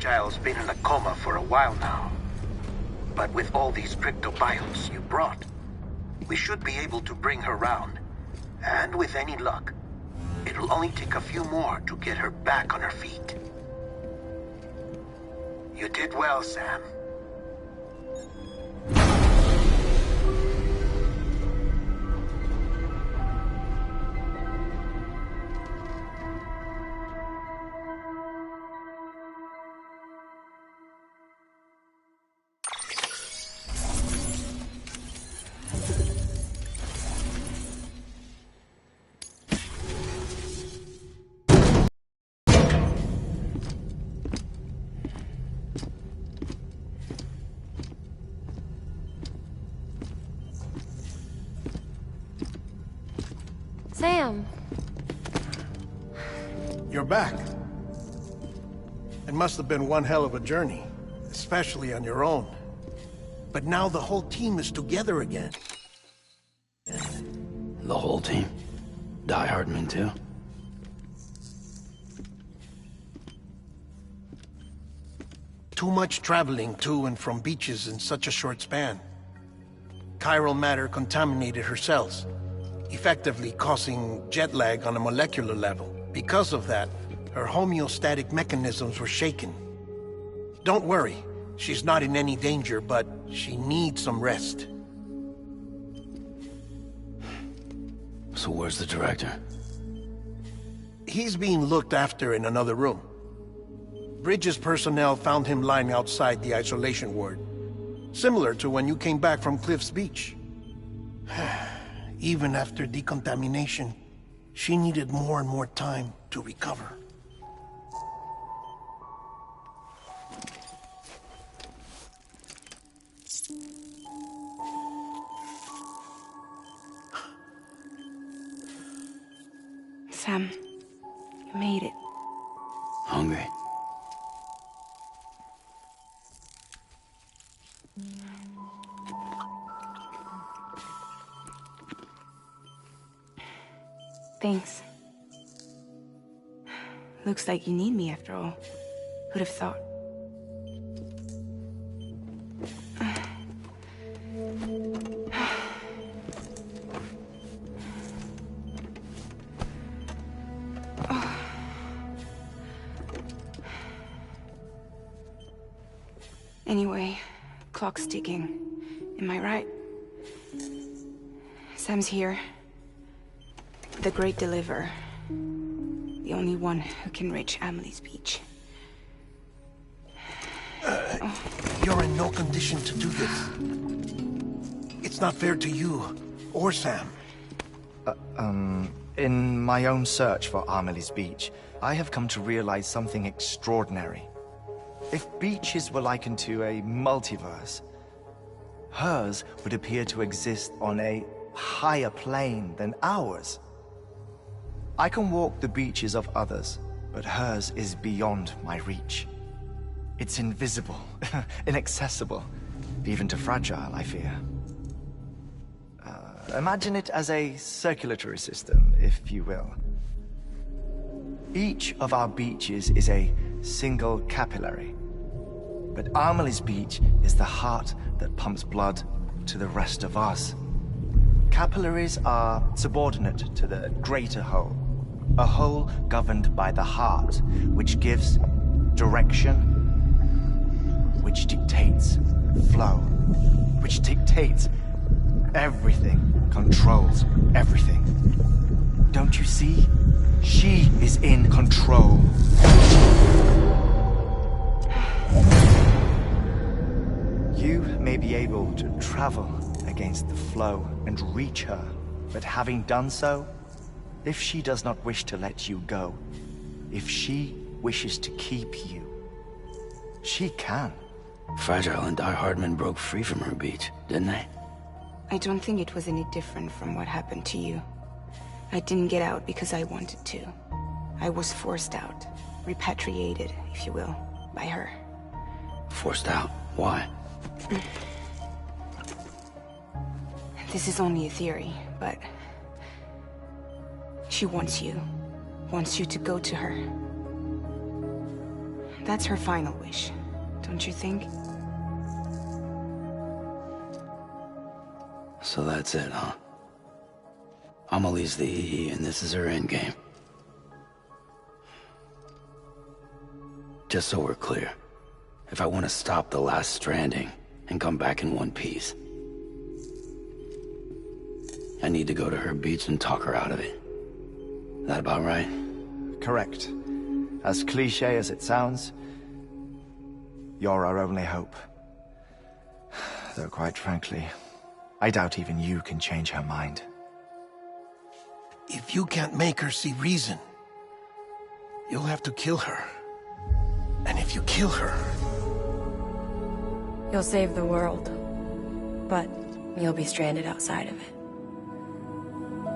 Fragile's been in a coma for a while now. But with all these cryptobiotes you brought, we should be able to bring her round. And with any luck, it'll only take a few more to get her back on her feet. You did well, Sam. Sam. You're back. It must have been one hell of a journey, especially on your own. But now the whole team is together again. The whole team? Die Hardman too? Too much traveling to and from beaches in such a short span. Chiral matter contaminated her cells, effectively causing jet lag on a molecular level. Because of that, her homeostatic mechanisms were shaken. Don't worry, she's not in any danger, but she needs some rest. So where's the director? He's being looked after in another room. Bridges personnel found him lying outside the isolation ward, similar to when you came back from Cliff's Beach. Even after decontamination, she needed more and more time to recover. Sam, you made it. Hungry? Thanks. Looks like you need me after all. Who'd have thought? Anyway, clock's ticking. Am I right? Sam's here. The Great Deliverer. The only one who can reach Amelie's Beach. You're in no condition to do this. It's not fair to you, or Sam. In my own search for Amelie's Beach, I have come to realize something extraordinary. If beaches were likened to a multiverse, hers would appear to exist on a higher plane than ours. I can walk the beaches of others, but hers is beyond my reach. It's invisible, inaccessible, even to Fragile, I fear. Imagine it as a circulatory system, if you will. Each of our beaches is a single capillary, but Amelie's Beach is the heart that pumps blood to the rest of us. Capillaries are subordinate to the greater whole, a whole governed by the heart, which gives direction, which dictates flow, which dictates everything, controls everything. Don't you see? She is in control. You may be able to travel against the flow and reach her, but having done so, if she does not wish to let you go, if she wishes to keep you, she can. Fragile and Die Hardman broke free from her beach, didn't they? I don't think it was any different from what happened to you. I didn't get out because I wanted to. I was forced out, repatriated, if you will, by her. Forced out? Why? This is only a theory, but she wants you to go to her. That's her final wish, don't you think? So that's it, huh? Amelie's the EE, and this is her endgame. Just so we're clear, if I want to stop the last Stranding and come back in one piece, I need to go to her beach and talk her out of it. That about right? Correct. As cliché as it sounds, you're our only hope. Though quite frankly, I doubt even you can change her mind. If you can't make her see reason, you'll have to kill her. And if you kill her... You'll save the world. But you'll be stranded outside of it.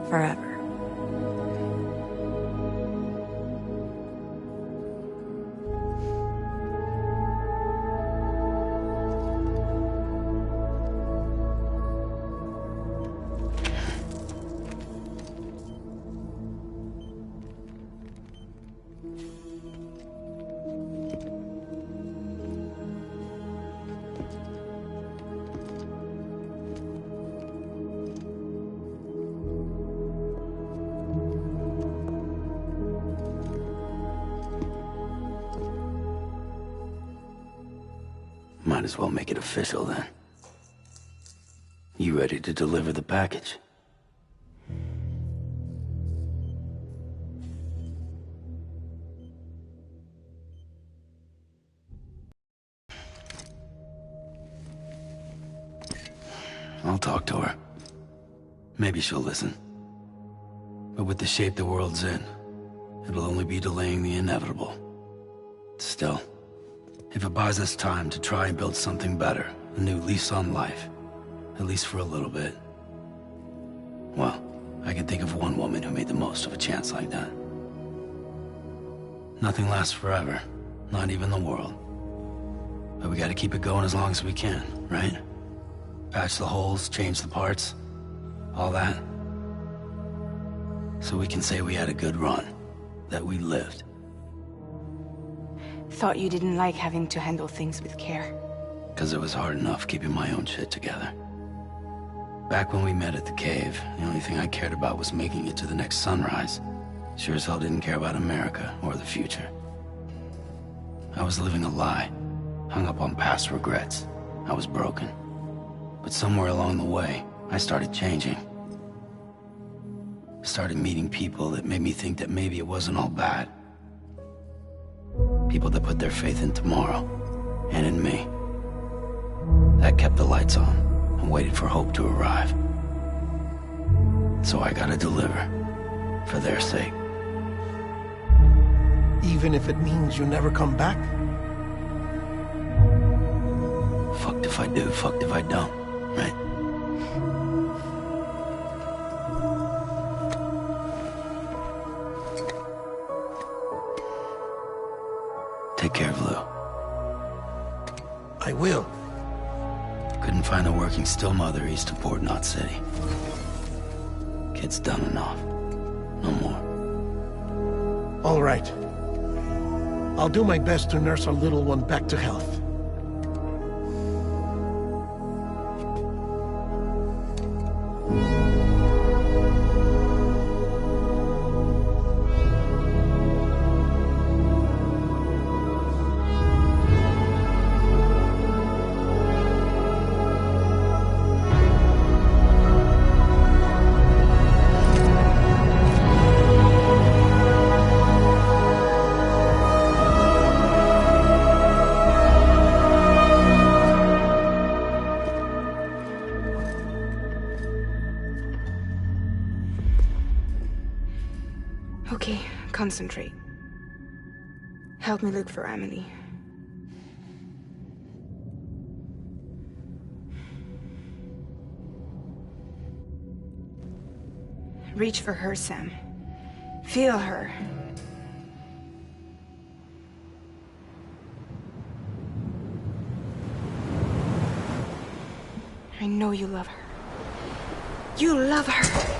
Forever. Might as well make it official then. You ready to deliver the package? I'll talk to her. Maybe she'll listen. But with the shape the world's in, it'll only be delaying the inevitable. Still, if it buys us time to try and build something better, a new lease on life, at least for a little bit, well, I can think of one woman who made the most of a chance like that. Nothing lasts forever, not even the world. But we gotta keep it going as long as we can, right? Patch the holes, change the parts, all that. So we can say we had a good run, that we lived. Thought you didn't like having to handle things with care. 'Cause it was hard enough keeping my own shit together. Back when we met at the cave, the only thing I cared about was making it to the next sunrise. Sure as hell didn't care about America or the future. I was living a lie, hung up on past regrets. I was broken. But somewhere along the way, I started changing. Started meeting people that made me think that maybe it wasn't all bad. People that put their faith in tomorrow, and in me. That kept the lights on, and waited for hope to arrive. So I gotta deliver, for their sake. Even if it means you never come back? Fucked if I do, fucked if I don't, right? Take care of Lou. I will. Couldn't find a working still mother east of Port Knot City. Kid's done enough. No more. All right. I'll do my best to nurse our little one back to health. Okay, concentrate. Help me look for Emily. Reach for her, Sam. Feel her. I know you love her. You love her!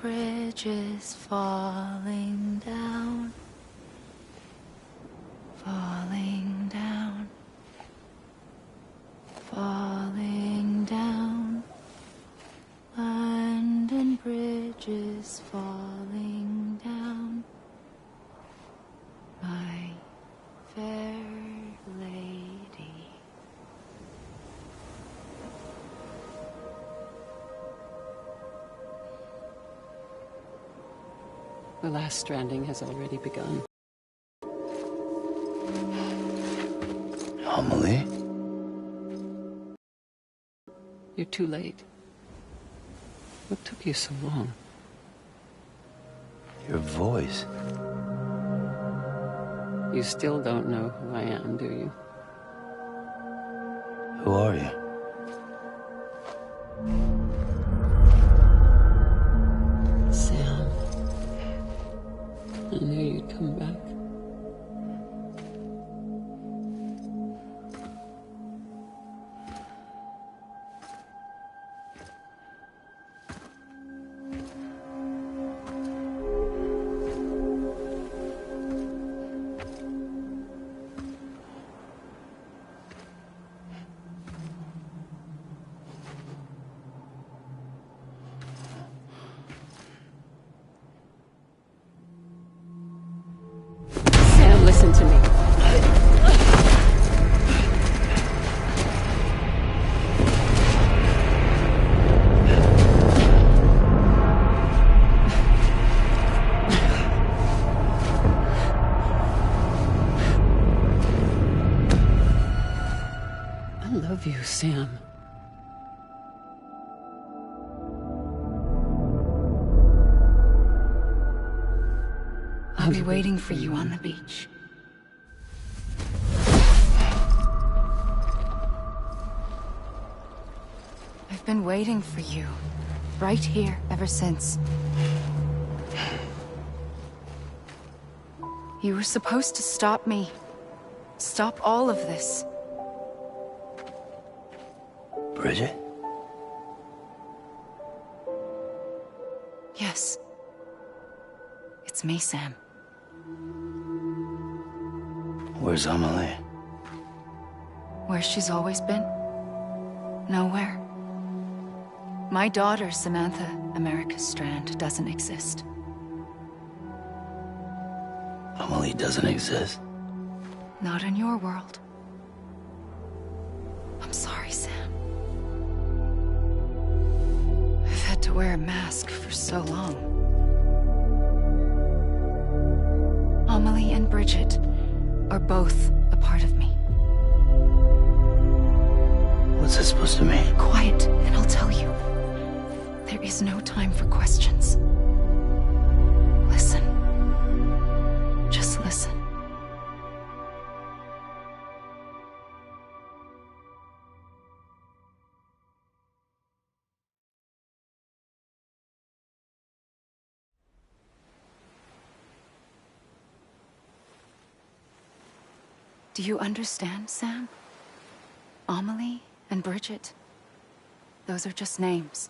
bridges falling down, falling down, falling down. London Bridge is falling down, my fair lady. The last stranding has already begun. Amelie? You're too late. What took you so long? Your voice. You still don't know who I am, do you? Who are you? Sam. I knew you'd come back. Sam, listen to me. I love you, Sam. I'll be waiting for you on the beach. I've been waiting for you, right here, ever since. You were supposed to stop me. Stop all of this. Bridget? Yes. It's me, Sam. Where's Amelie? Where she's always been. Nowhere. My daughter, Samantha America Strand, doesn't exist. Amelie doesn't exist. Not in your world. I'm sorry, Sam. I've had to wear a mask for so long. Amelie and Bridget are both a part of me. What's that supposed to mean? Quiet, and I'll tell you. There is no time for questions. Listen. Just listen. Do you understand, Sam? Amelie and Bridget, those are just names.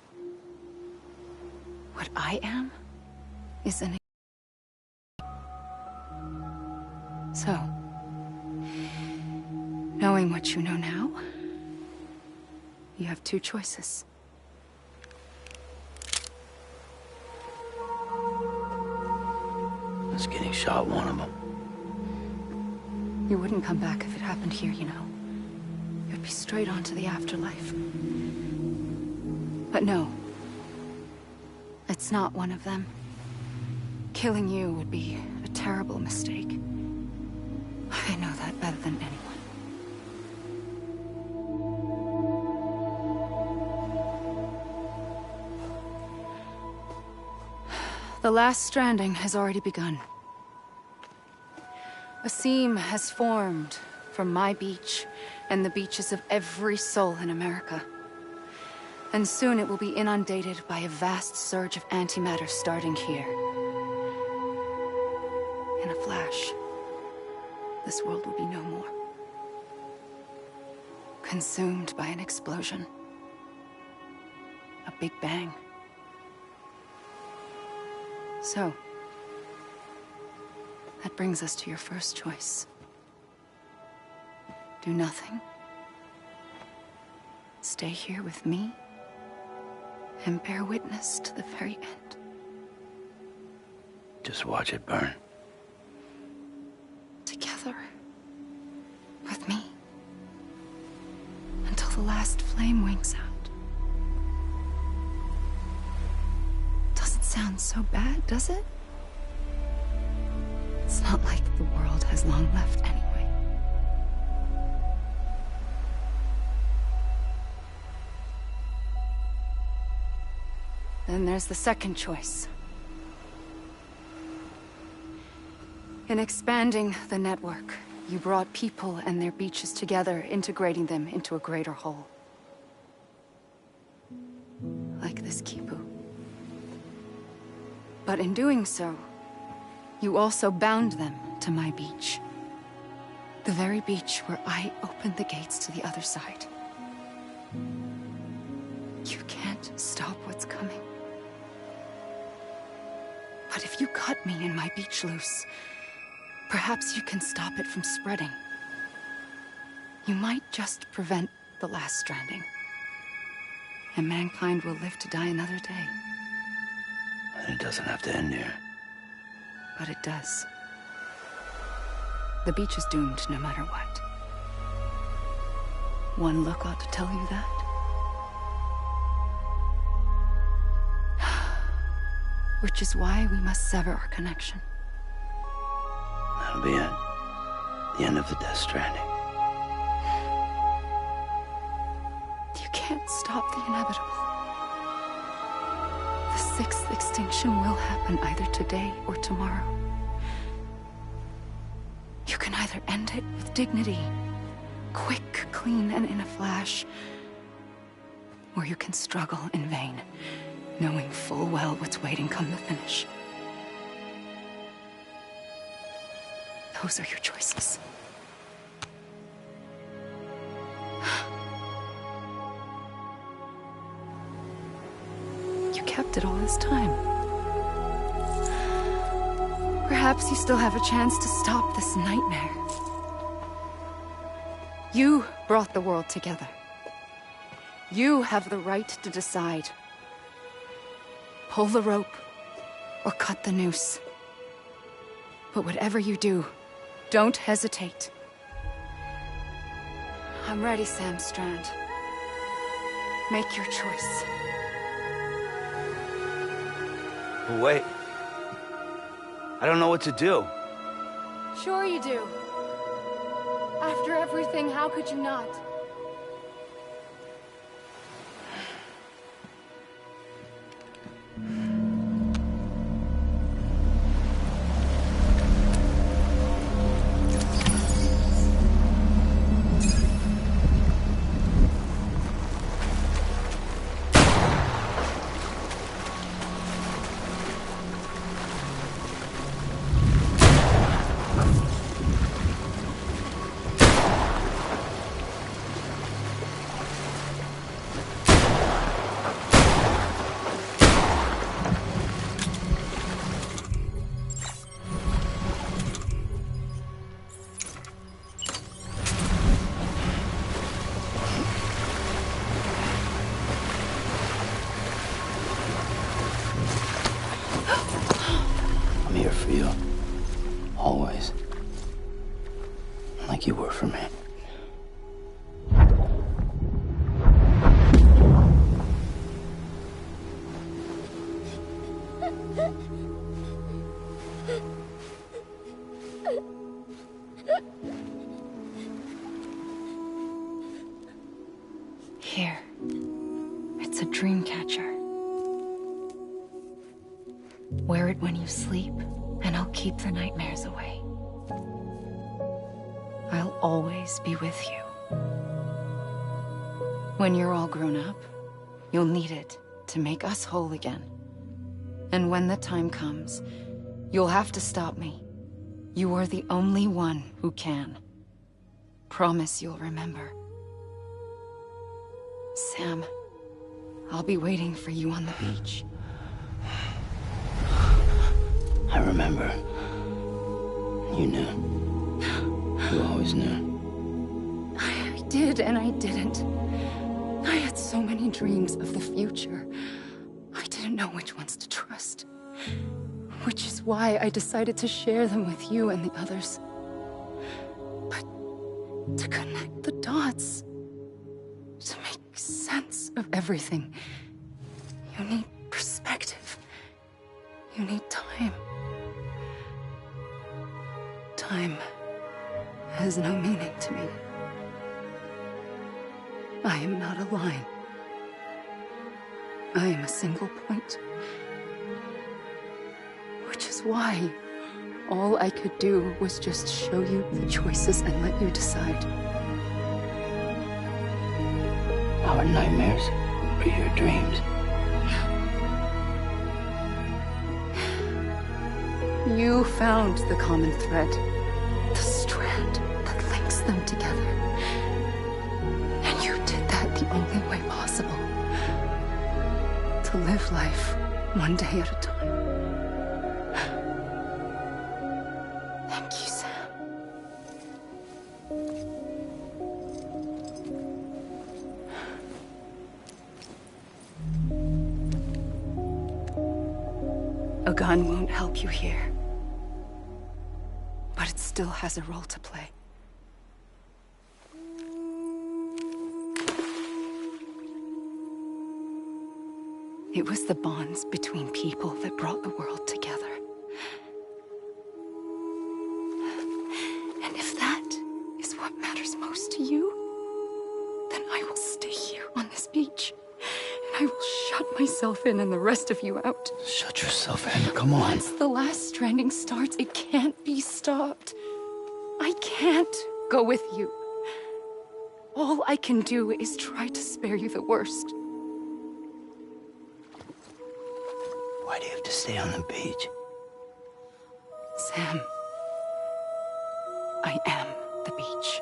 What I am is an... So, knowing what you know now, you have two choices. Is getting shot one of them? You wouldn't come back if it happened here, you know. You'd be straight on to the afterlife. But no. It's not one of them. Killing you would be a terrible mistake. I know that better than anyone. The last stranding has already begun. A seam has formed from my beach and the beaches of every soul in America. And soon it will be inundated by a vast surge of antimatter starting here. In a flash, this world will be no more. Consumed by an explosion. A big bang. So, that brings us to your first choice. Do nothing. Stay here with me, and bear witness to the very end. Just watch it burn. Together. With me. Until the last flame winks out. Doesn't sound so bad, does it? It's not like the world has long left anyway. Then there's the second choice. In expanding the network, you brought people and their beaches together, integrating them into a greater whole. Like this Kipu. But in doing so, you also bound them to my beach. The very beach where I opened the gates to the other side. You can't stop what's coming. But if you cut me and my beach loose, perhaps you can stop it from spreading. You might just prevent the last stranding. And mankind will live to die another day. And it doesn't have to end here. But it does. The beach is doomed no matter what. One look ought to tell you that. Which is why we must sever our connection. That'll be it. The end of the Death Stranding. You can't stop the inevitable. The sixth extinction will happen either today or tomorrow. You can either end it with dignity, quick, clean, and in a flash, or you can struggle in vain, knowing full well what's waiting come the finish. Those are your choices. You kept it all this time. Perhaps you still have a chance to stop this nightmare. You brought the world together. You have the right to decide. Pull the rope, or cut the noose. But whatever you do, don't hesitate. I'm ready, Sam Strand. Make your choice. But wait. I don't know what to do. Sure you do. After everything, how could you not? I'm here for you. Always. Like you were for me. Here. It's a dream catcher. Wear it when you sleep, and I'll keep the nightmares away. I'll always be with you. When you're all grown up, you'll need it to make us whole again. And when the time comes, you'll have to stop me. You are the only one who can. Promise you'll remember. Sam, I'll be waiting for you on the beach. I remember. You knew. You always knew. I did and I didn't. I had so many dreams of the future. I didn't know which ones to trust. Which is why I decided to share them with you and the others. But to connect the dots, to make sense of everything, you need perspective. You need time. Time has no meaning to me. I am not a line. I am a single point. Which is why all I could do was just show you the choices and let you decide. Our nightmares are your dreams. You found the common thread, the strand that links them together. And you did that the only way possible. To live life one day at a time. Thank you, Sam. A gun won't help you here. But it still has a role to play. It was the bonds between people that brought the world together. And if that is what matters most to you, then I will stay here on this beach. And I will shut myself in and the rest of you out. Shut yourself in, come on. Once the last stranding starts, it can't be stopped. I can't go with you. All I can do is try to spare you the worst. Why do you have to stay on the beach? Sam, I am the beach.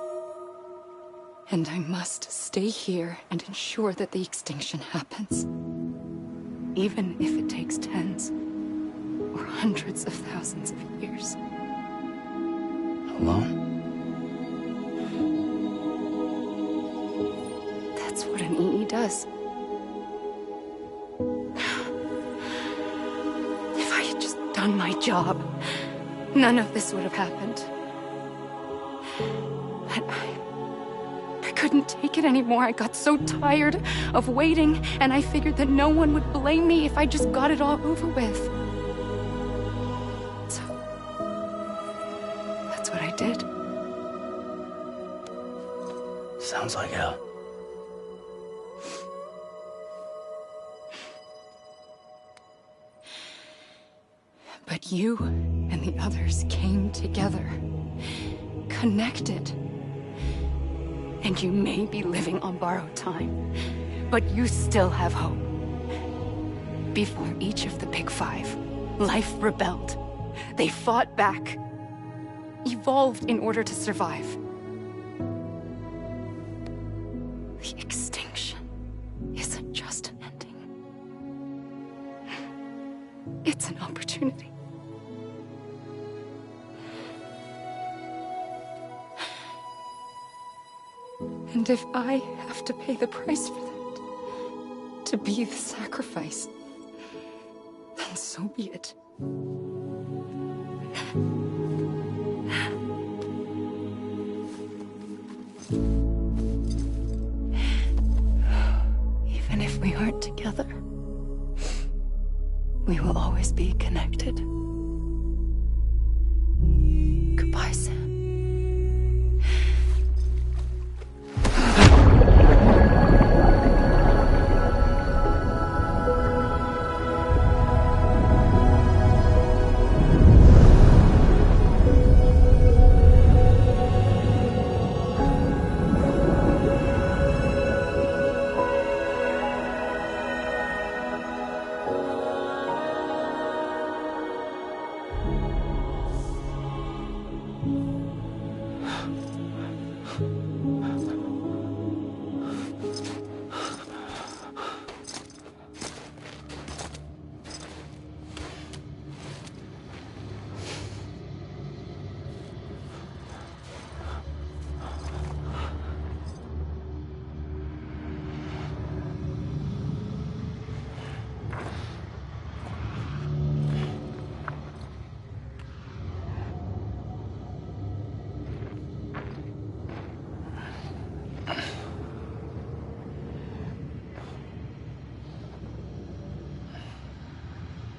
And I must stay here and ensure that the extinction happens. Even if it takes tens or hundreds of thousands of years. Alone? That's what an EE does. If I had just done my job, none of this would have happened. But I couldn't take it anymore. I got so tired of waiting, and I figured that no one would blame me if I just got it all over with. So, that's what I did. Sounds like hell. But you and the others came together, connected. And you may be living on borrowed time, but you still have hope. Before each of the Big Five, life rebelled. They fought back, evolved in order to survive. The extinction isn't just an ending. It's an opportunity. And if I have to pay the price for that, to be the sacrifice, then so be it. Even if we aren't together, we will always be connected. Goodbye, Sam.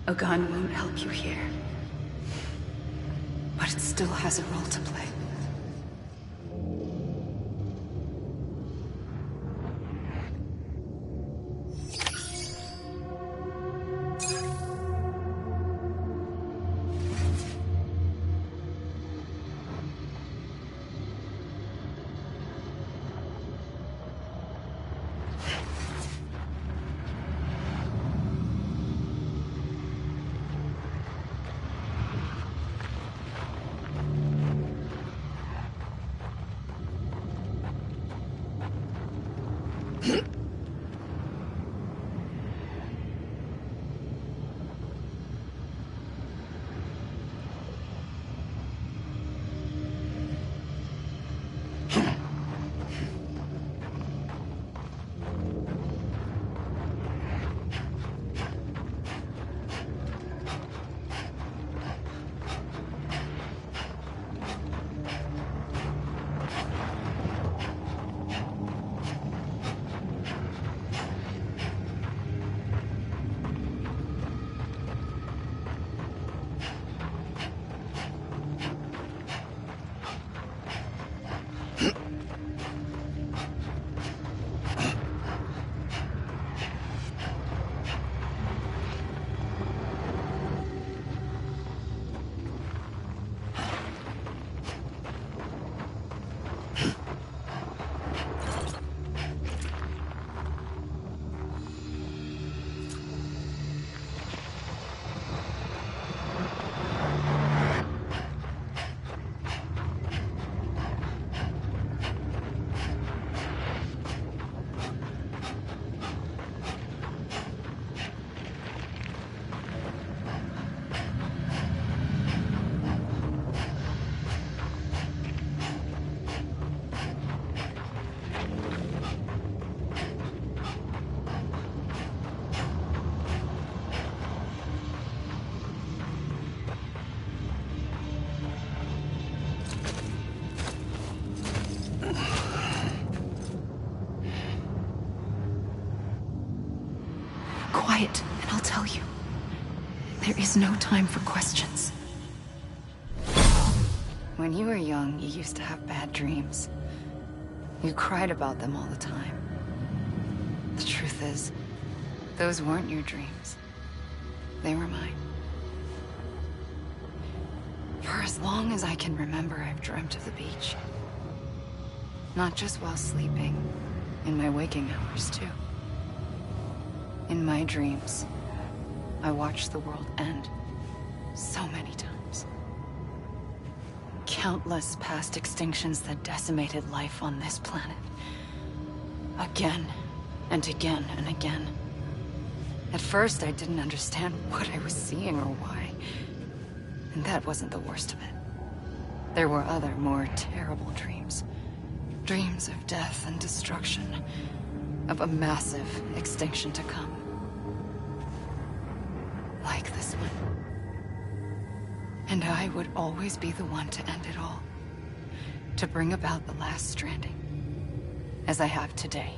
A gun won't help you here. But it still has a role to play. Quiet, and I'll tell you. There is no time for questions. When you were young, you used to have bad dreams. You cried about them all the time. The truth is, those weren't your dreams. They were mine. For as long as I can remember, I've dreamt of the beach. Not just while sleeping, in my waking hours, too. In my dreams, I watched the world end so many times. Countless past extinctions that decimated life on this planet. Again, and again, and again. At first, I didn't understand what I was seeing or why. And that wasn't the worst of it. There were other, more terrible dreams. Dreams of death and destruction. Of a massive extinction to come. Like this one. And I would always be the one to end it all. To bring about the last stranding. As I have today.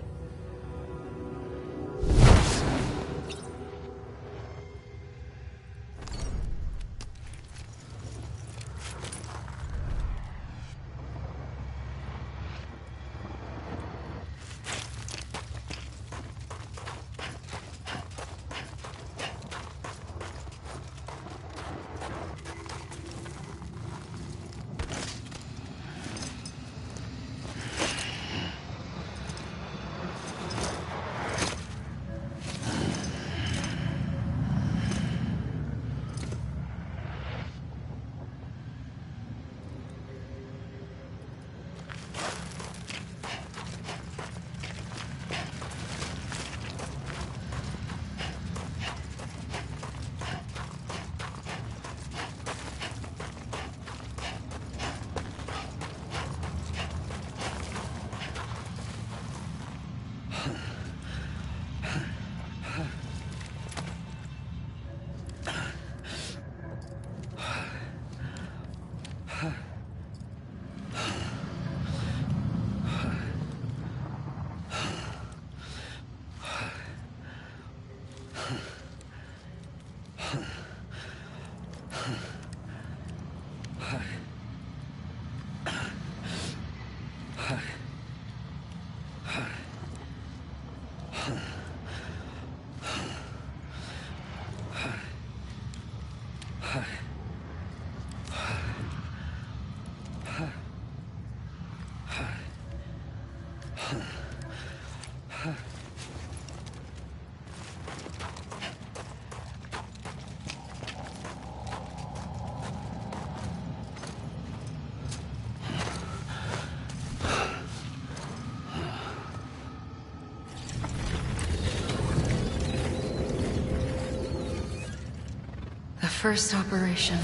first operation,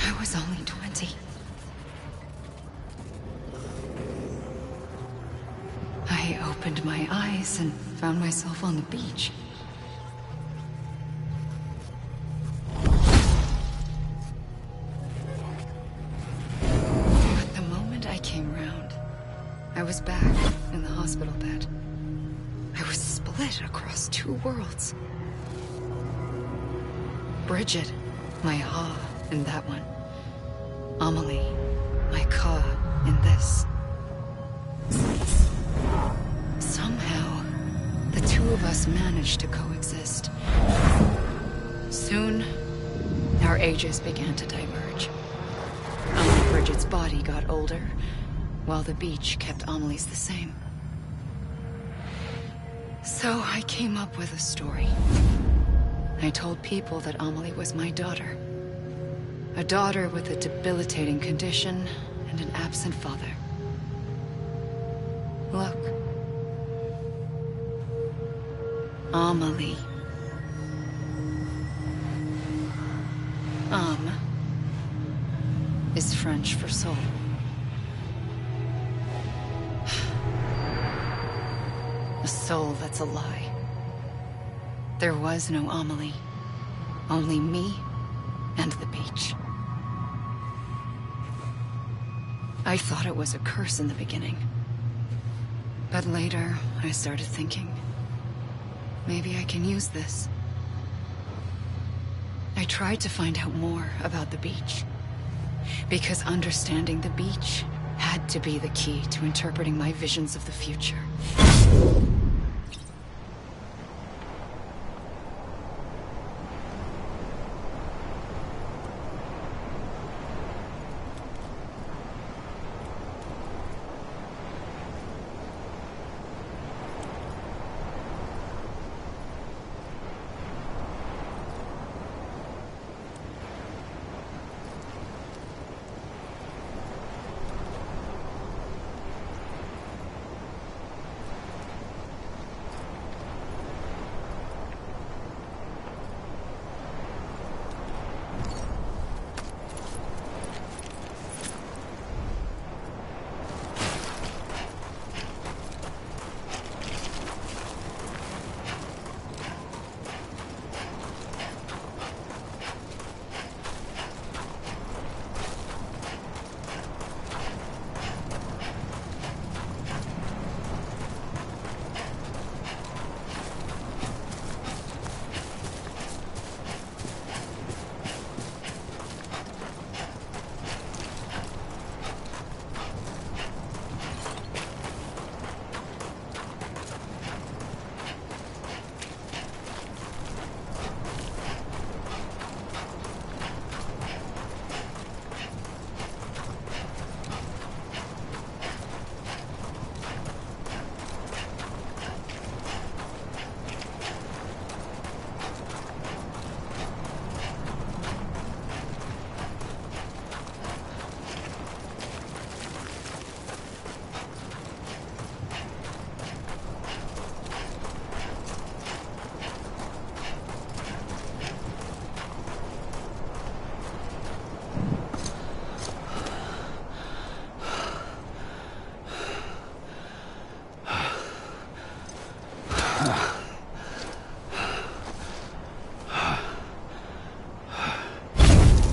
I was only 20. I opened my eyes and found myself on the beach. But the moment I came round, I was back in the hospital bed. I was split across two worlds. Bridget, my Ha in that one. Amelie, my Ka in this. Somehow, the two of us managed to coexist. Soon, our ages began to diverge. Only Bridget's body got older, while the beach kept Amelie's the same. So I came up with a story. I told people that Amelie was my daughter. A daughter with a debilitating condition and an absent father. Look. Amelie. Is French for soul. A soul that's a lie. There was no Amelie. Only me and the beach. I thought it was a curse in the beginning. But later, I started thinking, maybe I can use this. I tried to find out more about the beach. Because understanding the beach had to be the key to interpreting my visions of the future.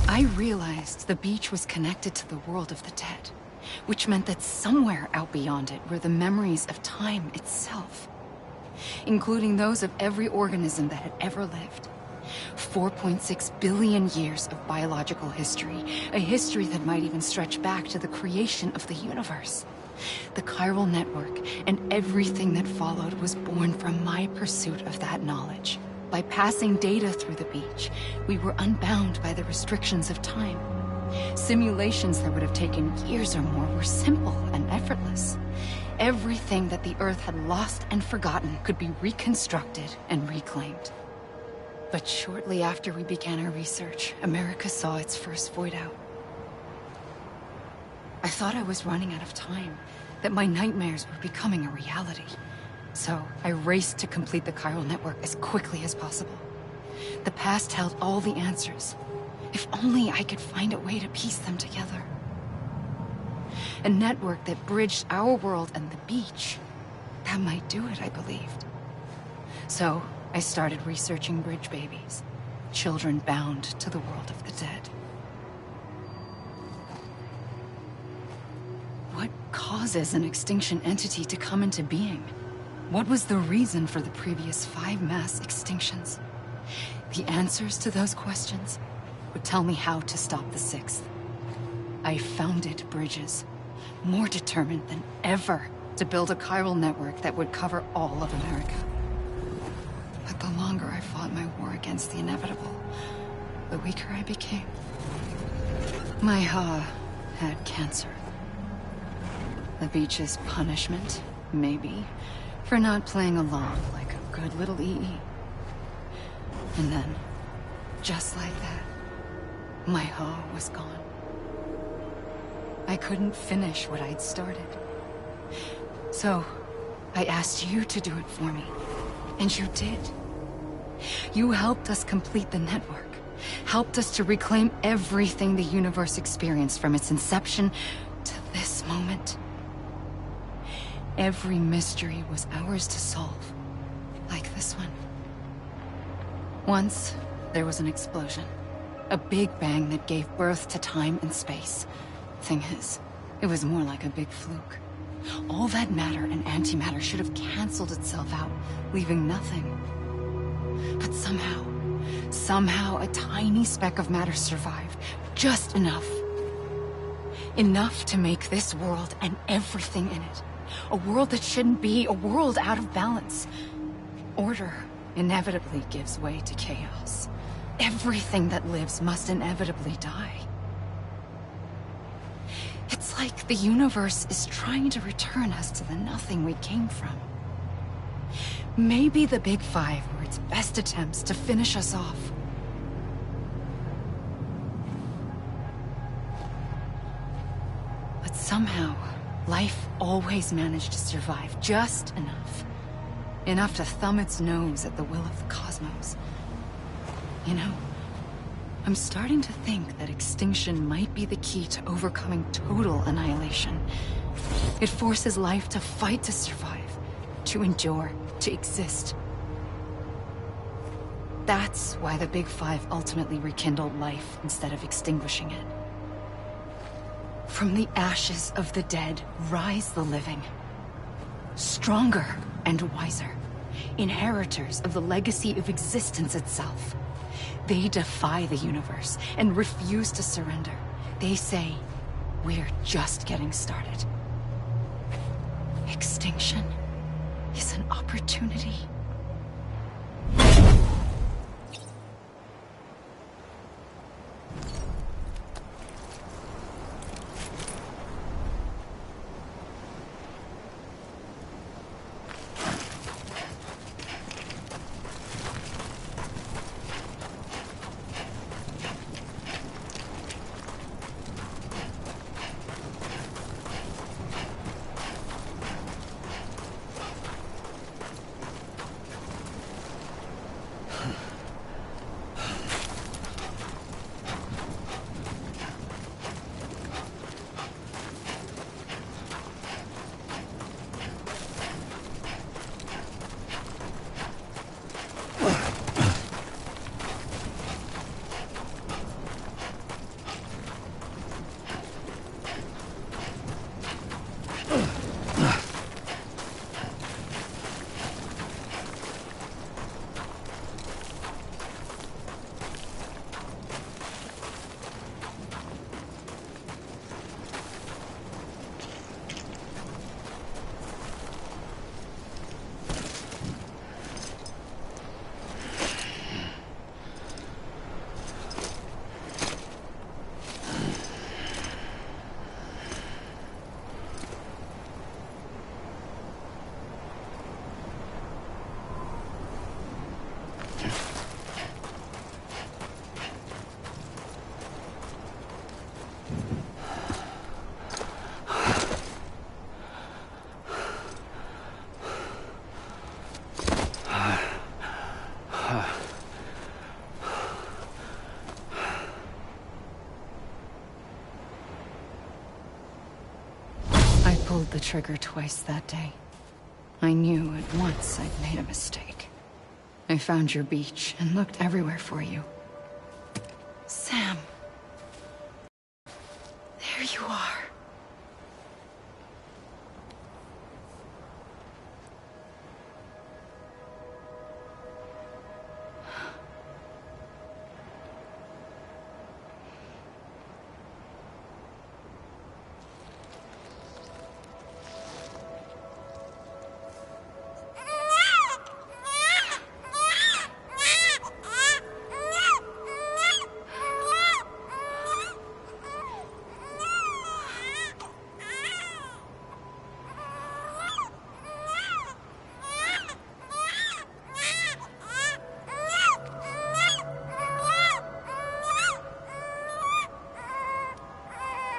I realized the beach was connected to the world of the dead, which meant that somewhere out beyond it were the memories of time itself, including those of every organism that had ever lived. 4.6 billion years of biological history, a history that might even stretch back to the creation of the universe. The chiral network and everything that followed was born from my pursuit of that knowledge. By passing data through the beach, we were unbound by the restrictions of time. Simulations that would have taken years or more were simple and effortless. Everything that the Earth had lost and forgotten could be reconstructed and reclaimed. But shortly after we began our research, America saw its first void out. I thought I was running out of time, that my nightmares were becoming a reality. So I raced to complete the chiral network as quickly as possible. The past held all the answers, If only I could find a way to piece them together. A network that bridged our world and the beach. That might do it, I believed. So, I started researching bridge babies. Children bound to the world of the dead. What causes an extinction entity to come into being? What was the reason for the previous 5 mass extinctions? The answers to those questions would tell me how to stop the 6th. I founded bridges, more determined than ever to build a chiral network that would cover all of America. But the longer I fought my war against the inevitable, the weaker I became. My Ha had cancer. The beach's punishment, maybe, for not playing along like a good little EE. And then, just like that, my Ha was gone. I couldn't finish what I'd started. So, I asked you to do it for me. And you did. You helped us complete the network. Helped us to reclaim everything the universe experienced from its inception to this moment. Every mystery was ours to solve. Like this one. Once, there was an explosion. A big bang that gave birth to time and space. Thing is, it was more like a big fluke. All that matter and antimatter should have canceled itself out, leaving nothing. But somehow a tiny speck of matter survived. Just enough. Enough to make this world and everything in it. A world that shouldn't be, a world out of balance. Order inevitably gives way to chaos. Everything that lives must inevitably die. It's like the universe is trying to return us to the nothing we came from. Maybe the Big Five were its best attempts to finish us off. But somehow, life always managed to survive just enough. Enough to thumb its nose at the will of the cosmos. You know, I'm starting to think that extinction might be the key to overcoming total annihilation. It forces life to fight to survive, to endure, to exist. That's why the Big Five ultimately rekindled life instead of extinguishing it. From the ashes of the dead rise the living. Stronger and wiser. Inheritors of the legacy of existence itself. They defy the universe and refuse to surrender. They say, we're just getting started. Extinction is an opportunity. the trigger twice that day. I knew at once I'd made a mistake. I found your beach and looked everywhere for you. Sam. There you are.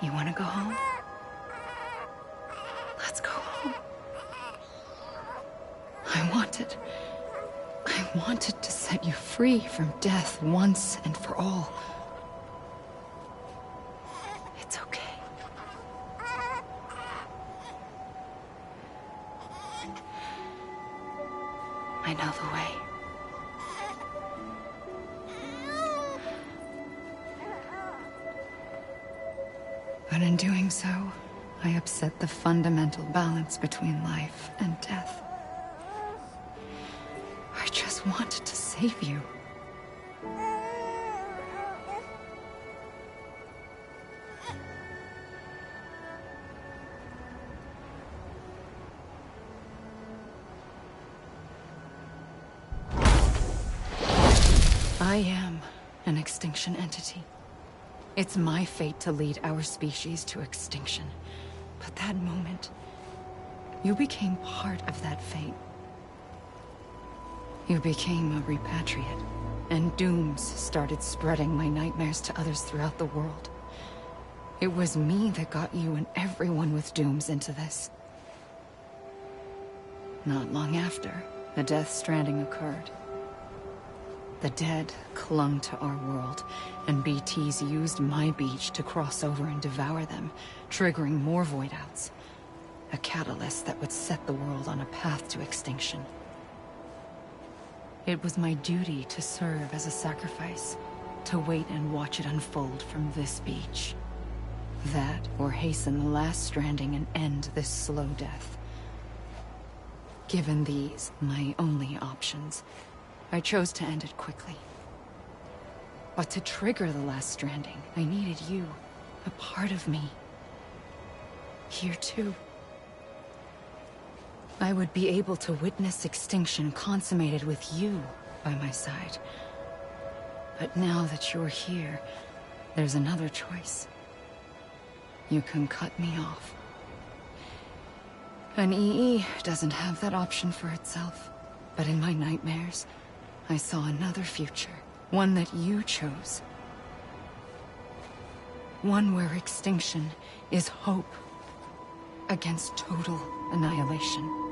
You want to go home? Let's go home. I wanted to set you free from death once and for all. It's okay. I know the way. But in doing so, I upset the fundamental balance between life and death. I just wanted to save you. I am an extinction entity. It's my fate to lead our species to extinction. But that moment, you became part of that fate. You became a repatriate, and dooms started spreading my nightmares to others throughout the world. It was me that got you and everyone with dooms into this. Not long after, the Death Stranding occurred. The dead clung to our world, and BTs used my beach to cross over and devour them, triggering more void outs. A catalyst that would set the world on a path to extinction. It was my duty to serve as a sacrifice, to wait and watch it unfold from this beach. That, or hasten the last stranding and end this slow death. Given these, my only options, I chose to end it quickly. But to trigger the last stranding, I needed you, a part of me. Here too. I would be able to witness extinction consummated with you by my side. But now that you're here, there's another choice. You can cut me off. An EE doesn't have that option for itself. But in my nightmares, I saw another future. One that you chose. One where extinction is hope against total annihilation.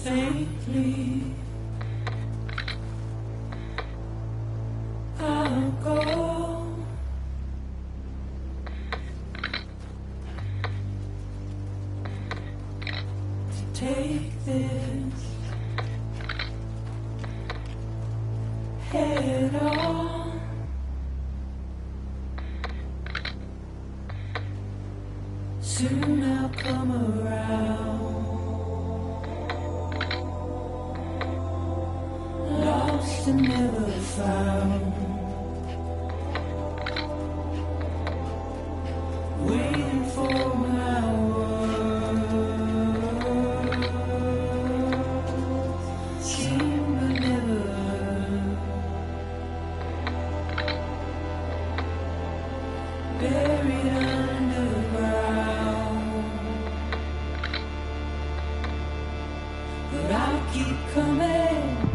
Faintly, I'll go. To take this head on. Soon I'll come around. Lost and never found. Waiting for but I'll keep coming.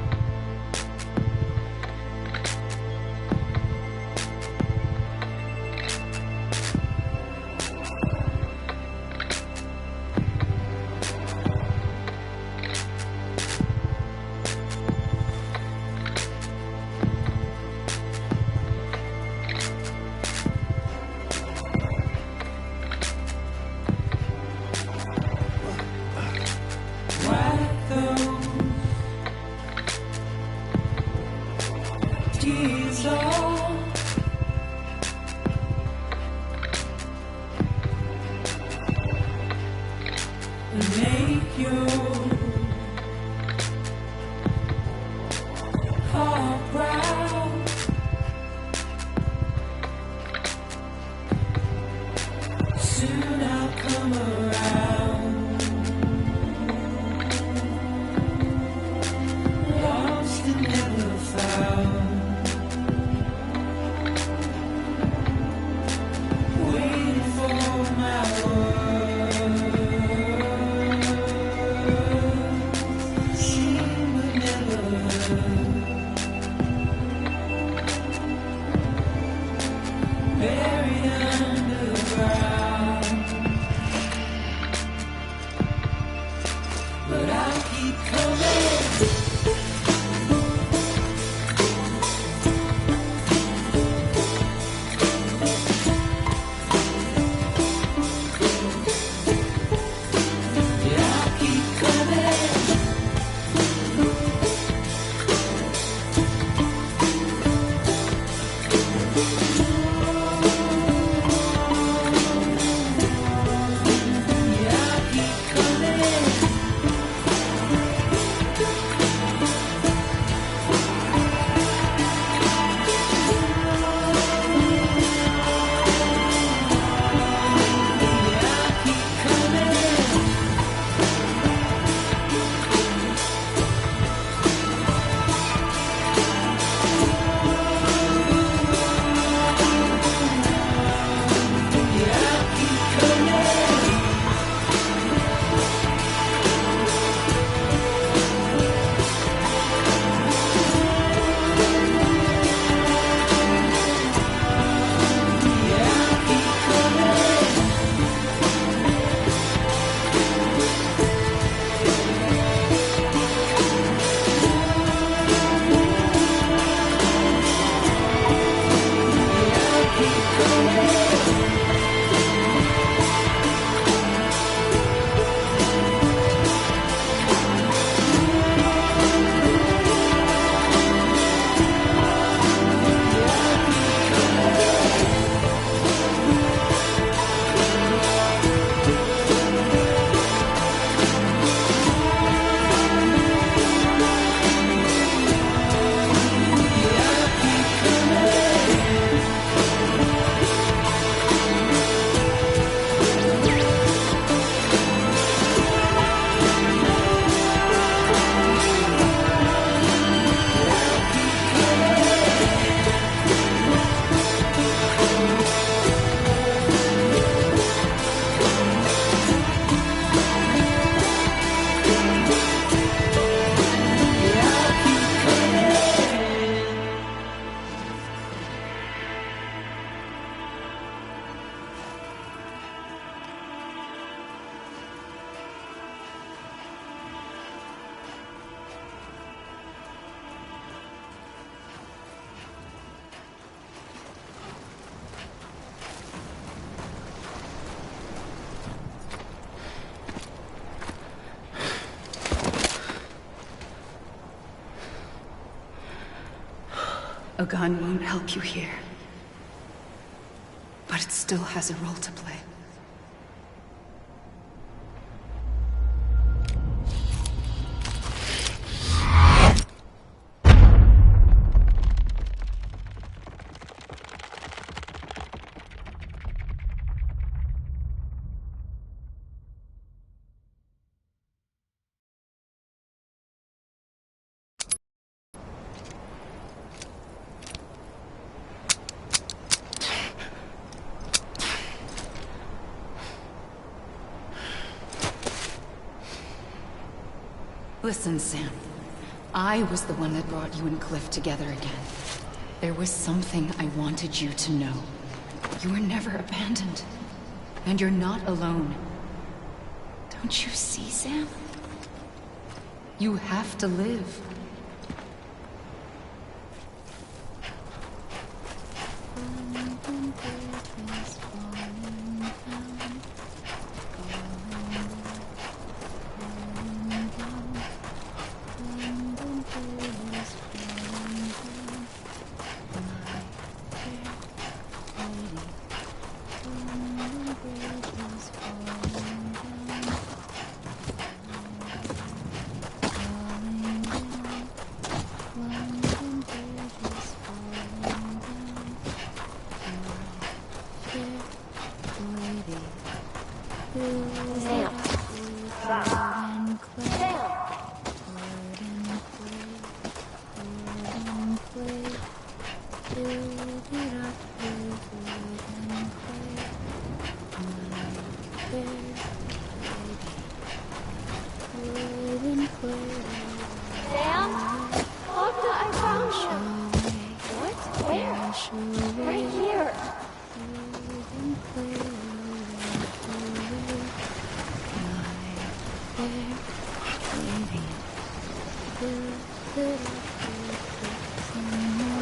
A gun won't help you here. But it still has a role to play. Listen, Sam. I was the one that brought you and Cliff together again. There was something I wanted you to know. You were never abandoned. And you're not alone. Don't you see, Sam? You have to live.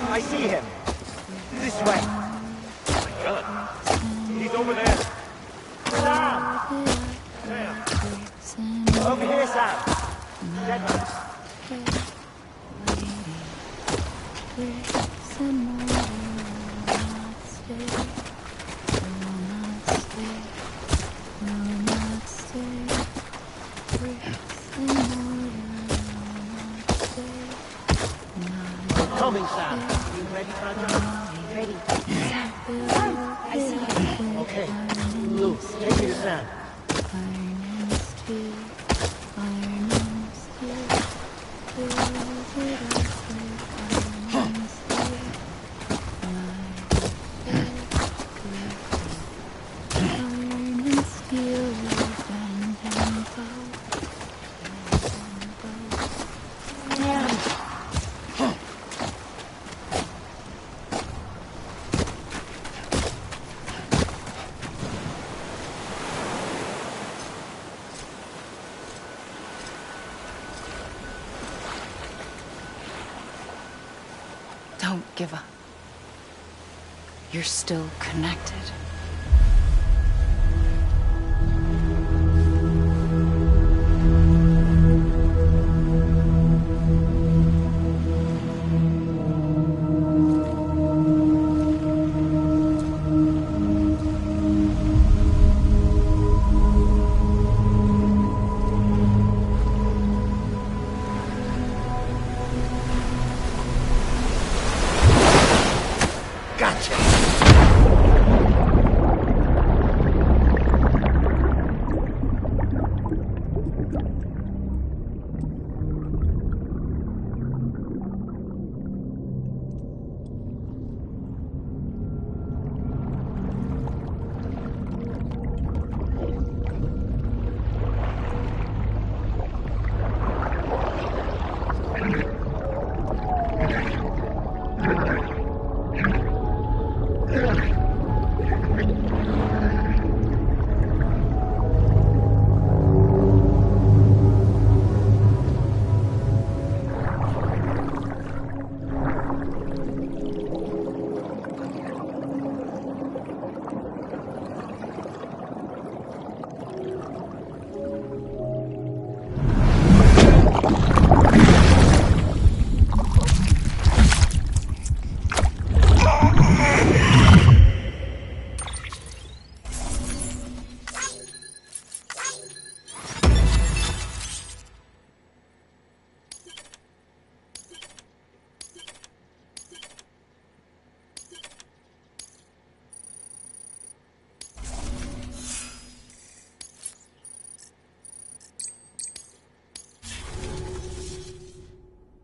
I see him. This way. My gun. He's over there. Sam! Sam. Over here, Sam. Dead man. Coming, Sam. You ready, Fragile? Ready. Sam. Sam, I see you. Okay. Luke, take me to Sam. Don't give up. You're still connected.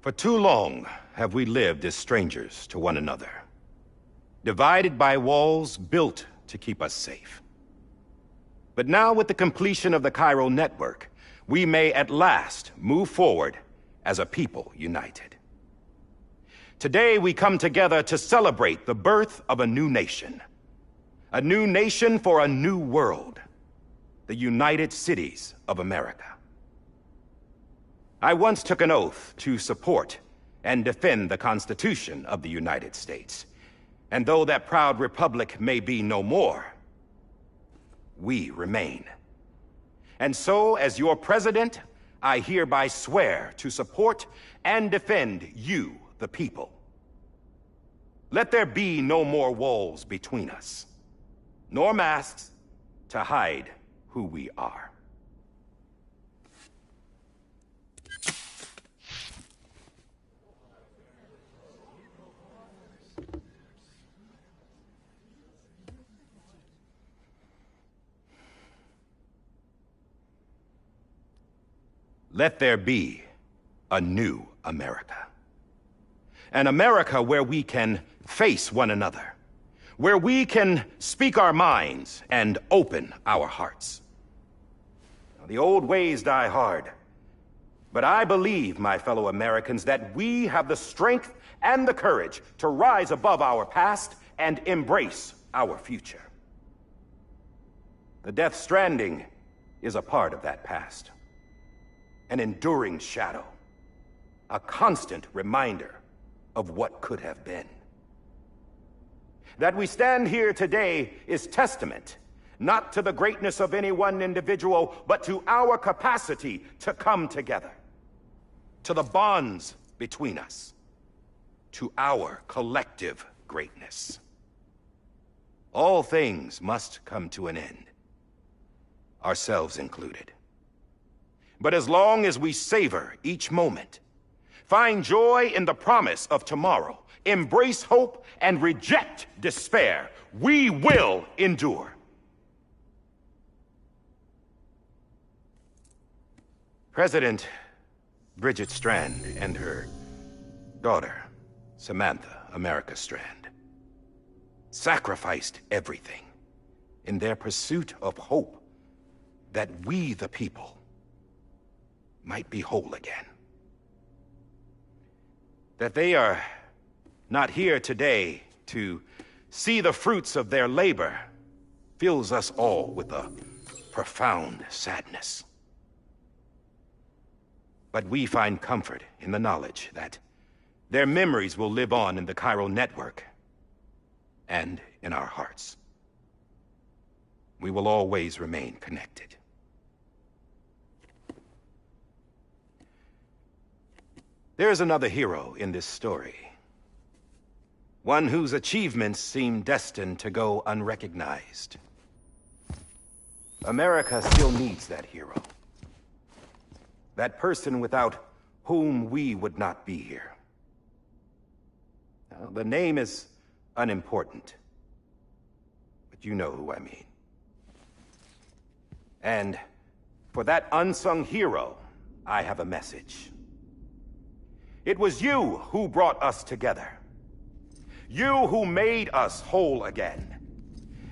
For too long have we lived as strangers to one another, divided by walls built to keep us safe. But now, with the completion of the Chiral network, we may at last move forward as a people united. Today we come together to celebrate the birth of a new nation. A new nation for a new world. The United Cities of America. I once took an oath to support and defend the Constitution of the United States. And though that proud republic may be no more, we remain. And so, as your president, I hereby swear to support and defend you, the people. Let there be no more walls between us, nor masks to hide who we are. Let there be a new America. An America where we can face one another, where we can speak our minds and open our hearts. Now, the old ways die hard, but I believe, my fellow Americans, that we have the strength and the courage to rise above our past and embrace our future. The Death Stranding is a part of that past. An enduring shadow, a constant reminder of what could have been. That we stand here today is testament, not to the greatness of any one individual, but to our capacity to come together, to the bonds between us, to our collective greatness. All things must come to an end, ourselves included. But as long as we savor each moment, find joy in the promise of tomorrow, embrace hope, and reject despair, we will endure. President Bridget Strand and her daughter, Samantha America Strand, sacrificed everything in their pursuit of hope that we, the people, might be whole again. That they are not here today to see the fruits of their labor fills us all with a profound sadness. But we find comfort in the knowledge that their memories will live on in the chiral network and in our hearts. We will always remain connected. There is another hero in this story. One whose achievements seem destined to go unrecognized. America still needs that hero. That person without whom we would not be here. Now, the name is unimportant, but you know who I mean. And for that unsung hero, I have a message. It was you who brought us together. You who made us whole again.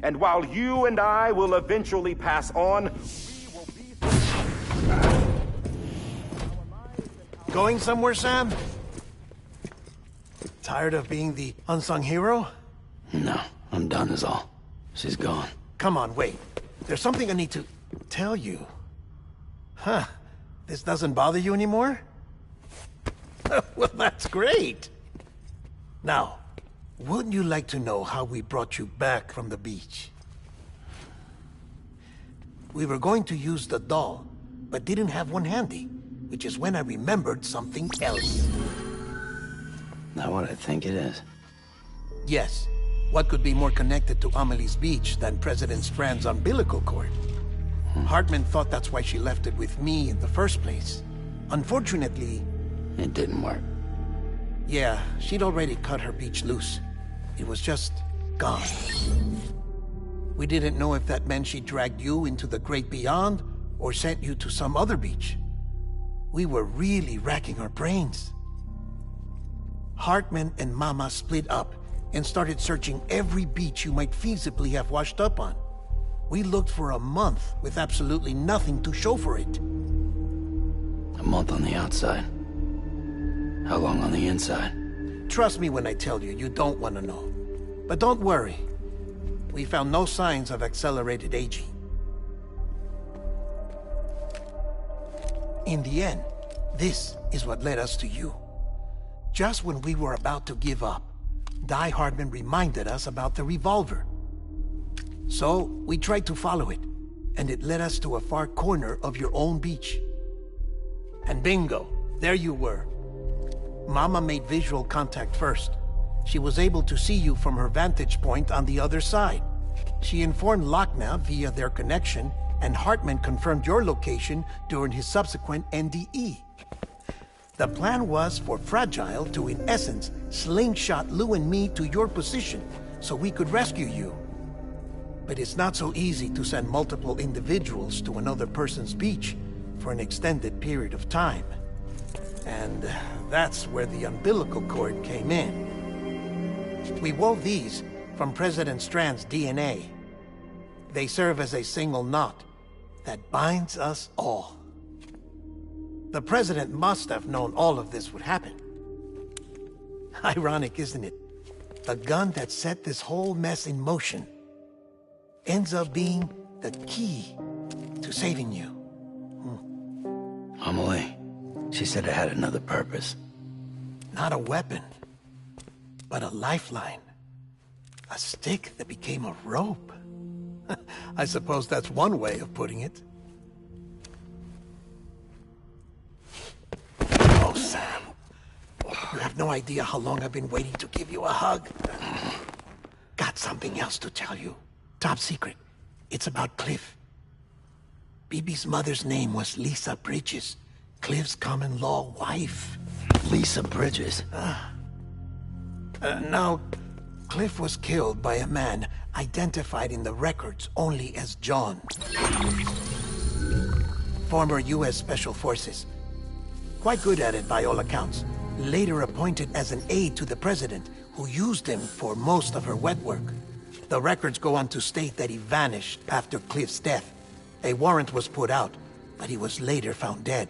And while you and I will eventually pass on, we will be... Going somewhere, Sam? Tired of being the unsung hero? No, I'm done is all. She's gone. Come on, wait. There's something I need to tell you. Huh. This doesn't bother you anymore? Well, that's great. Now, wouldn't you like to know how we brought you back from the beach? We were going to use the doll, but didn't have one handy, which is when I remembered something else. Not what I think it is. Yes. What could be more connected to Amelie's beach than President Strand's umbilical cord? Hartman thought that's why she left it with me in the first place. Unfortunately... It didn't work. Yeah, she'd already cut her beach loose. It was just gone. We didn't know if that meant she dragged you into the great beyond or sent you to some other beach. We were really racking our brains. Hartman and Mama split up and started searching every beach you might feasibly have washed up on. We looked for a month with absolutely nothing to show for it. A month on the outside. How long on the inside? Trust me when I tell you, you don't want to know. But don't worry. We found no signs of accelerated aging. In the end, this is what led us to you. Just when we were about to give up, Die Hardman reminded us about the revolver. So, we tried to follow it, and it led us to a far corner of your own beach. And bingo, there you were. Mama made visual contact first. She was able to see you from her vantage point on the other side. She informed Lochner via their connection, and Hartman confirmed your location during his subsequent NDE. The plan was for Fragile to, in essence, slingshot Lou and me to your position so we could rescue you. But it's not so easy to send multiple individuals to another person's beach for an extended period of time. And that's where the umbilical cord came in. We wove these from President Strand's DNA. They serve as a single knot that binds us all. The President must have known all of this would happen. Ironic, isn't it? The gun that set this whole mess in motion ends up being the key to saving you. Amelie, she said it had another purpose. Not a weapon, but a lifeline. A stick that became a rope. I suppose that's one way of putting it. Oh, Sam. You have no idea how long I've been waiting to give you a hug. Got something else to tell you. Top secret. It's about Cliff. Bibi's mother's name was Lisa Bridges, Cliff's common-law wife. Lisa Bridges? Now, Cliff was killed by a man identified in the records only as John. Former U.S. Special Forces. Quite good at it by all accounts. Later appointed as an aide to the President, who used him for most of her wet work. The records go on to state that he vanished after Cliff's death. A warrant was put out, but he was later found dead.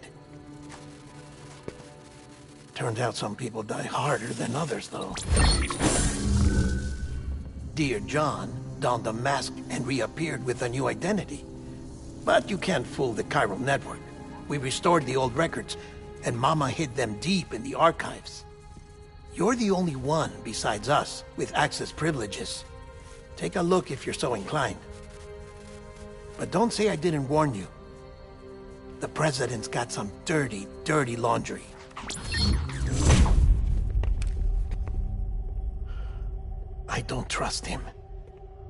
Turned out some people die harder than others, though. Dear John donned a mask and reappeared with a new identity. But you can't fool the chiral network. We restored the old records, and Mama hid them deep in the archives. You're the only one, besides us, with access privileges. Take a look if you're so inclined. But don't say I didn't warn you. The President's got some dirty, dirty laundry. I don't trust him.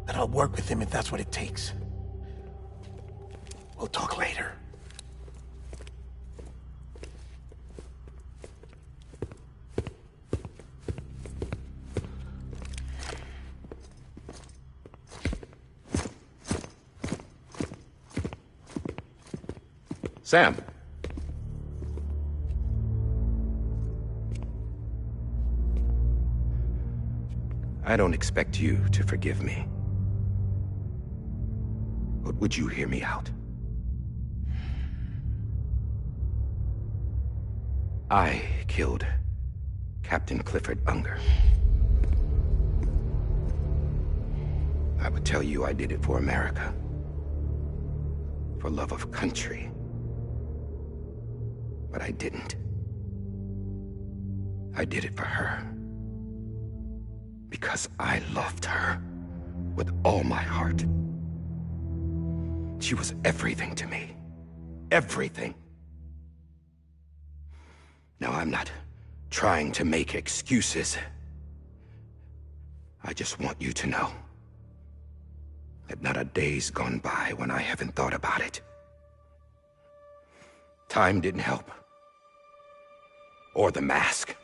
But I'll work with him if that's what it takes. We'll talk later. Sam. I don't expect you to forgive me. But would you hear me out? I killed Captain Clifford Unger. I would tell you I did it for America. For love of country. But I didn't. I did it for her. Because I loved her with all my heart. She was everything to me. Everything. Now, I'm not trying to make excuses. I just want you to know that not a day's gone by when I haven't thought about it. Time didn't help. Or the mask.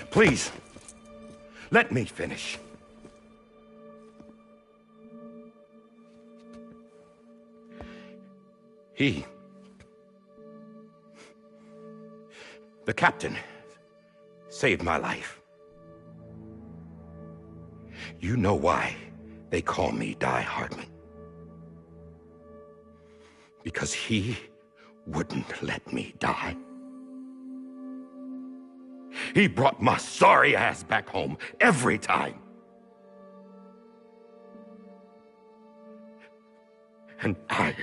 Please, let me finish. The captain, saved my life. You know why they call me Die Hardman. Because he wouldn't let me die. He brought my sorry ass back home every time. And I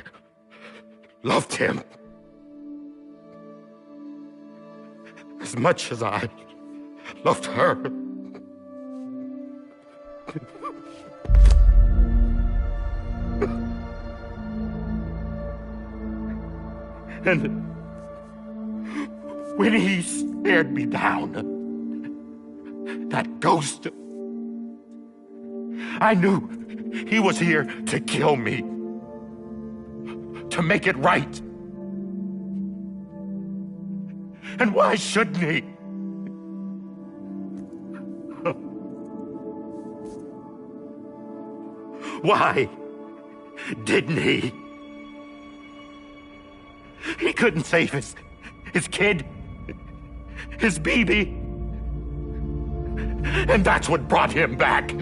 loved him as much as I loved her. And when he stared me down, that ghost, I knew he was here to kill me, to make it right. And why shouldn't he? Why didn't he? He couldn't save his kid, his baby. And that's what brought him back.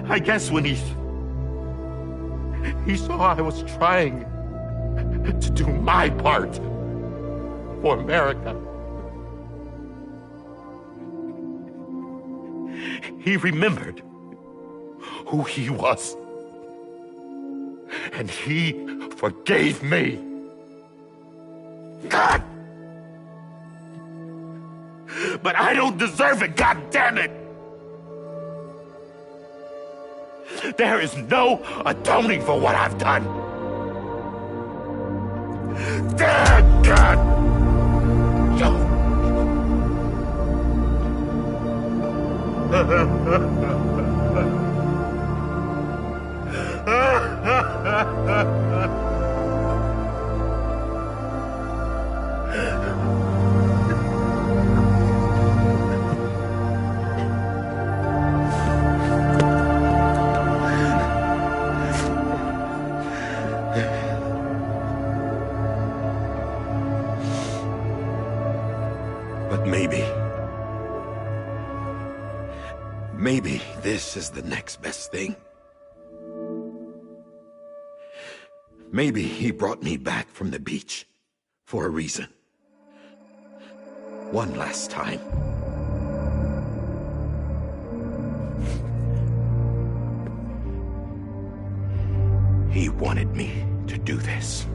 I guess when he saw I was trying to do my part for America, he remembered who he was. And he forgave me. God! But I don't deserve it, God damn it! There is no atoning for what I've done. Damn God! But maybe this is the next best thing. Maybe he brought me back from the beach for a reason. One last time. He wanted me to do this.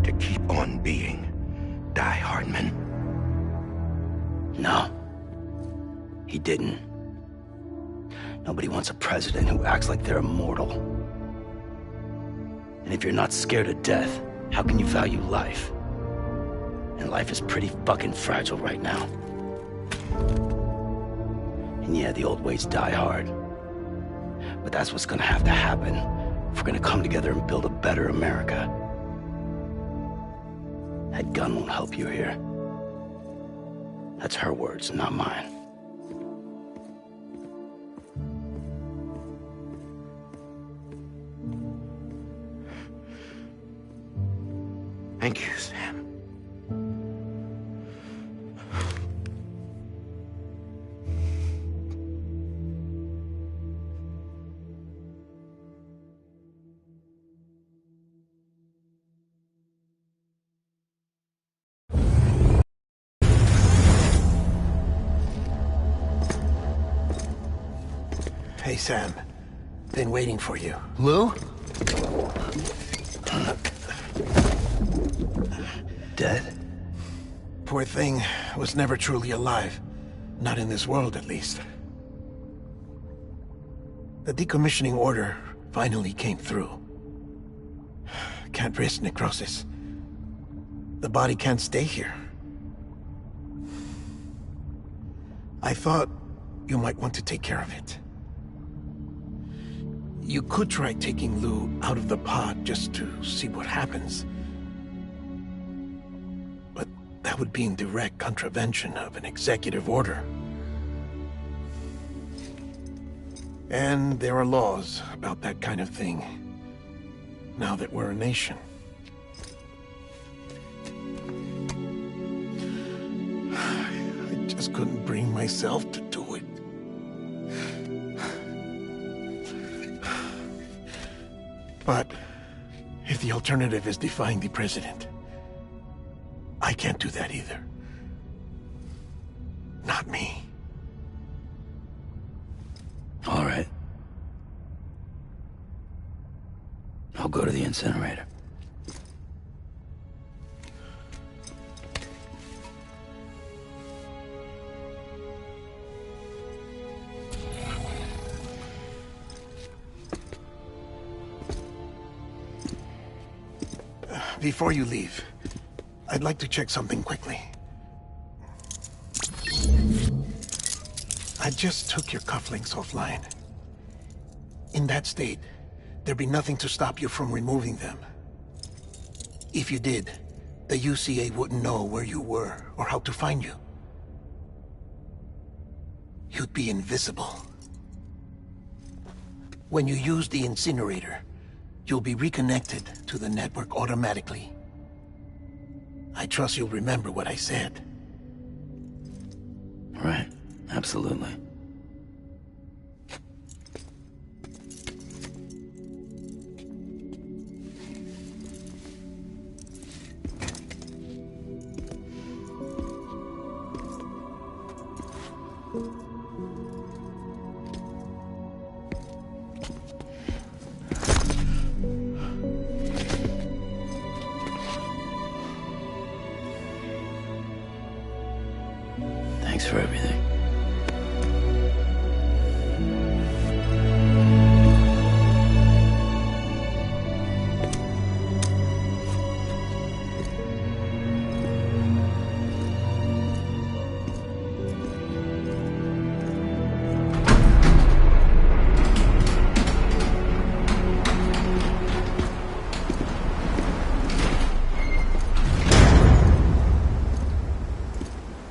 To keep on being Die Hardman. No. He didn't. Nobody wants a president who acts like they're immortal. And if you're not scared of death, how can you value life? And life is pretty fucking fragile right now. And yeah, the old ways die hard. But that's what's gonna have to happen if we're gonna come together and build a better America. That gun won't help you here. That's her words, not mine. Thank you, Sam. Hey, Sam. Been waiting for you. Lou? Dead? Poor thing was never truly alive. Not in this world, at least. The decommissioning order finally came through. Can't risk necrosis. The body can't stay here. I thought you might want to take care of it. You could try taking Lou out of the pod just to see what happens. But that would be in direct contravention of an executive order. And there are laws about that kind of thing, now that we're a nation. I just couldn't bring myself to do it. If the alternative is defying the president, I can't do that either. Not me. All right. I'll go to the incinerator. Before you leave, I'd like to check something quickly. I just took your cufflinks offline. In that state, there'd be nothing to stop you from removing them. If you did, the UCA wouldn't know where you were or how to find you. You'd be invisible. When you use the incinerator, you'll be reconnected to the network automatically. I trust you'll remember what I said. Right. Absolutely. Thanks for everything.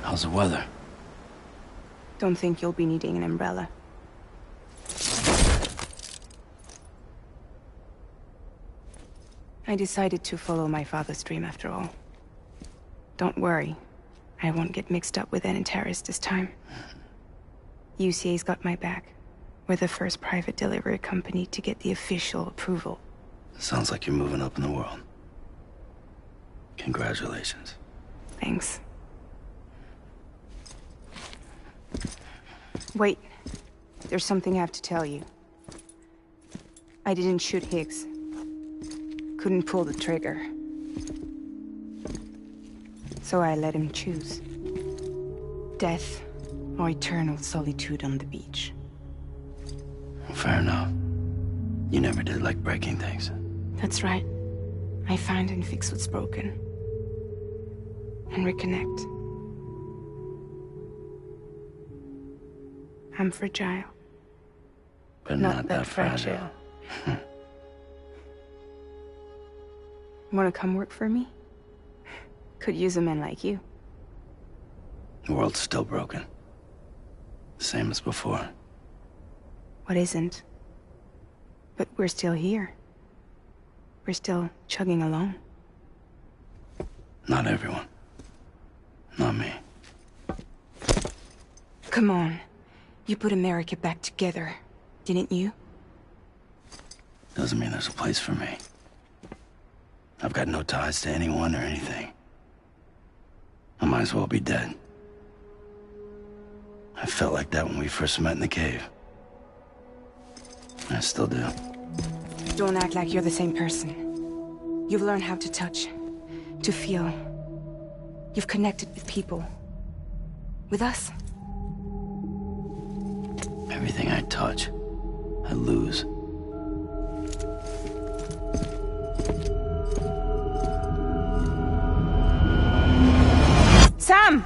How's the weather? Don't think you'll be needing an umbrella. I decided to follow my father's dream after all. Don't worry. I won't get mixed up with any terrorists this time. UCA's got my back. We're the first private delivery company to get the official approval. Sounds like you're moving up in the world. Congratulations. Thanks. Wait. There's something I have to tell you. I didn't shoot Higgs. Couldn't pull the trigger. So I let him choose. Death or eternal solitude on the beach. Fair enough. You never did like breaking things. That's right. I find and fix what's broken. And reconnect. I'm fragile. But not that fragile. Wanna come work for me? Could use a man like you. The world's still broken. The same as before. What isn't? But we're still here. We're still chugging along. Not everyone. Not me. Come on. You put America back together, didn't you? Doesn't mean there's a place for me. I've got no ties to anyone or anything. I might as well be dead. I felt like that when we first met in the cave. I still do. Don't act like you're the same person. You've learned how to touch, to feel. You've connected with people. With us. Everything I touch, I lose. Sam!